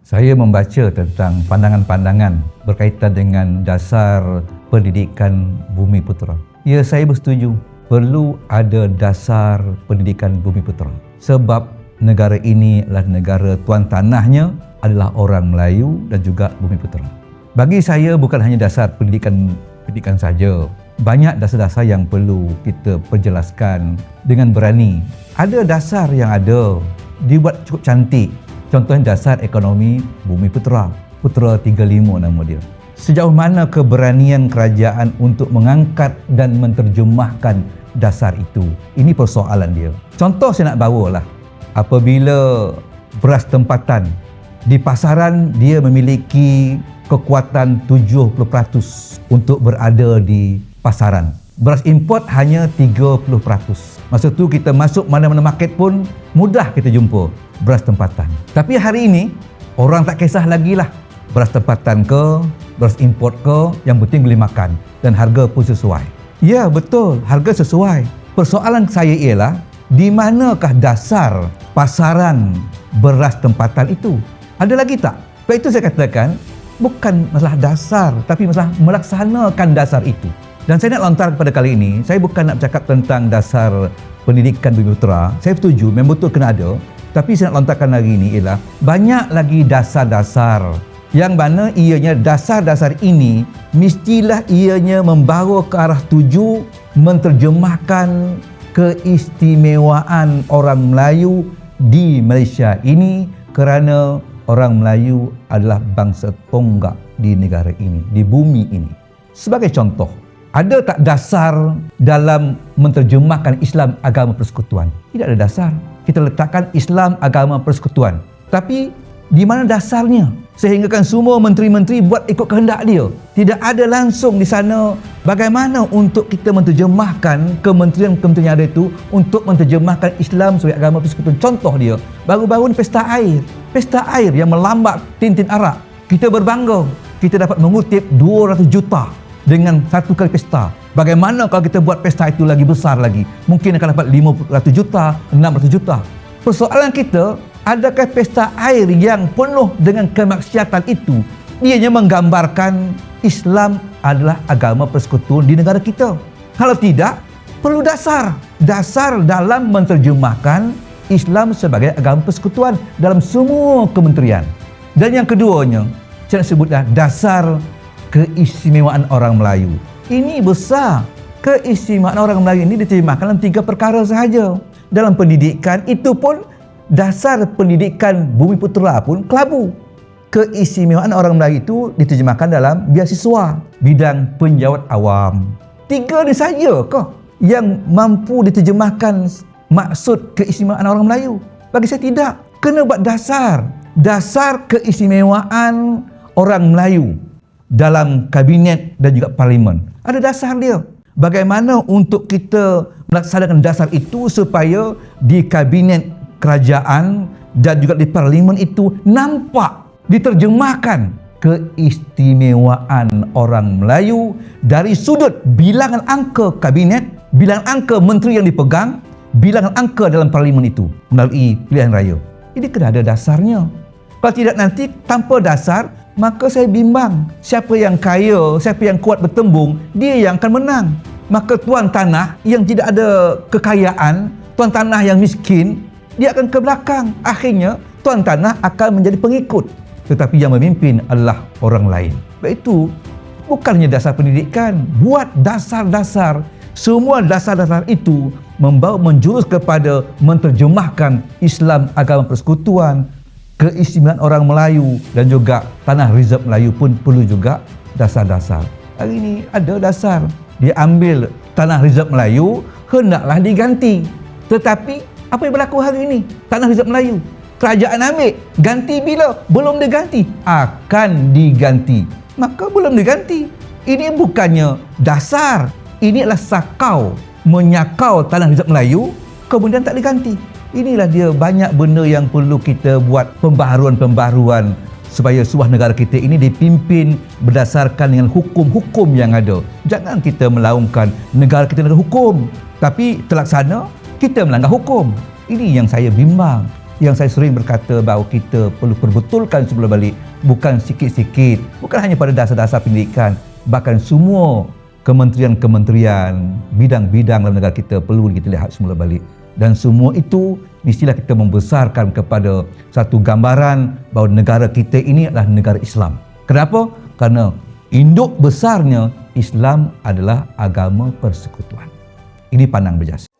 Saya membaca tentang pandangan-pandangan berkaitan dengan dasar pendidikan Bumiputera. Ya, saya bersetuju. Perlu ada dasar pendidikan Bumiputera. Sebab negara ini adalah negara tuan tanahnya adalah orang Melayu dan juga Bumiputera. Bagi saya bukan hanya dasar pendidikan saja. Banyak dasar-dasar yang perlu kita perjelaskan dengan berani. Ada dasar yang ada dibuat cukup cantik. Contohnya dasar ekonomi Bumiputera. Putera 35 nama dia. Sejauh mana keberanian kerajaan untuk mengangkat dan menterjemahkan dasar itu? Ini persoalan dia. Contoh saya nak bawalah. Apabila beras tempatan di pasaran dia memiliki kekuatan 70% untuk berada di pasaran. Beras import hanya 30%. Masa tu kita masuk mana-mana market pun mudah kita jumpa beras tempatan. Tapi hari ini orang tak kisah lagi lah beras tempatan ke, beras import ke, yang penting boleh makan dan harga pun sesuai. Ya betul, harga sesuai. Persoalan saya ialah di manakah dasar pasaran beras tempatan itu? Ada lagi tak? Sebab itu saya katakan bukan masalah dasar tapi masalah melaksanakan dasar itu. Dan saya nak lontar pada kali ini, saya bukan nak bercakap tentang dasar pendidikan Bumiputera. Saya setuju, memang betul kena ada. Tapi saya nak lontarkan hari ini ialah banyak lagi dasar-dasar yang mana ianya dasar-dasar ini mestilah ianya membawa ke arah tuju menterjemahkan keistimewaan orang Melayu di Malaysia ini, kerana orang Melayu adalah bangsa tonggak di negara ini, di bumi ini. Sebagai contoh, ada tak dasar dalam menterjemahkan Islam agama persekutuan? Tidak ada dasar. Kita letakkan Islam agama persekutuan. Tapi di mana dasarnya? Sehinggakan semua menteri-menteri buat ikut kehendak dia. Tidak ada langsung di sana bagaimana untuk kita menterjemahkan kementerian-kementerian yang ada itu untuk menterjemahkan Islam sebagai agama persekutuan. Contoh dia, baru-baru ni pesta air. Pesta air yang melambak tintin arak. Kita berbangga. Kita dapat mengutip 200 juta dengan satu kali pesta. Bagaimana kalau kita buat pesta itu lagi besar lagi? Mungkin akan dapat 500 juta, 600 juta. Persoalan kita, adakah pesta air yang penuh dengan kemaksiatan itu ianya menggambarkan Islam adalah agama persekutuan di negara kita? Kalau tidak, perlu dasar. Dasar dalam menterjemahkan Islam sebagai agama persekutuan dalam semua kementerian. Dan yang keduanya, saya nak sebutlah dasar keistimewaan orang Melayu. Ini besar. Keistimewaan orang Melayu ini diterjemahkan dalam 3 perkara sahaja. Dalam pendidikan, itu pun dasar pendidikan Bumiputera pun kelabu. Keistimewaan orang Melayu itu diterjemahkan dalam beasiswa, bidang penjawat awam. 3 ni saja kah yang mampu diterjemahkan maksud keistimewaan orang Melayu? Bagi saya tidak. Kena buat dasar. Dasar keistimewaan orang Melayu dalam kabinet dan juga parlimen. Ada dasar dia. Bagaimana untuk kita melaksanakan dasar itu supaya di kabinet kerajaan dan juga di parlimen itu nampak diterjemahkan keistimewaan orang Melayu dari sudut bilangan angka kabinet, bilangan angka menteri yang dipegang, bilangan angka dalam parlimen itu melalui pilihan raya. Ini kena ada dasarnya. Kalau tidak nanti tanpa dasar, maka saya bimbang siapa yang kaya, siapa yang kuat bertembung, dia yang akan menang. Maka tuan tanah yang tidak ada kekayaan, tuan tanah yang miskin, dia akan ke belakang. Akhirnya tuan tanah akan menjadi pengikut, tetapi yang memimpin adalah orang lain. Sebab itu bukannya dasar pendidikan, buat dasar-dasar. Semua dasar-dasar itu membawa menjurus kepada menterjemahkan Islam agama persekutuan, keistimewaan orang Melayu dan juga tanah reserve Melayu pun perlu juga dasar-dasar. Hari ini ada dasar. Dia ambil tanah reserve Melayu, hendaklah diganti. Tetapi apa yang berlaku hari ini? Tanah reserve Melayu, kerajaan ambil, ganti bila? Belum diganti. Akan diganti. Maka belum diganti. Ini bukannya dasar. Ini adalah sakau, menyakau tanah reserve Melayu, kemudian tak diganti. Inilah dia banyak benda yang perlu kita buat pembaharuan-pembaharuan supaya sebuah negara kita ini dipimpin berdasarkan dengan hukum-hukum yang ada. Jangan kita melaungkan negara kita negara hukum, tapi terlaksana kita melanggar hukum. Ini yang saya bimbang. yang saya sering berkata bahawa kita perlu perbetulkan semula balik, bukan sikit-sikit, bukan hanya pada dasar-dasar pendidikan, bahkan semua kementerian-kementerian, bidang-bidang dalam negara kita perlu kita lihat semula balik. Dan semua itu mestilah kita membesarkan kepada satu gambaran bahawa negara kita ini adalah negara Islam. Kenapa? Kerana induk besarnya Islam adalah agama persekutuan. Ini pandang berjasa.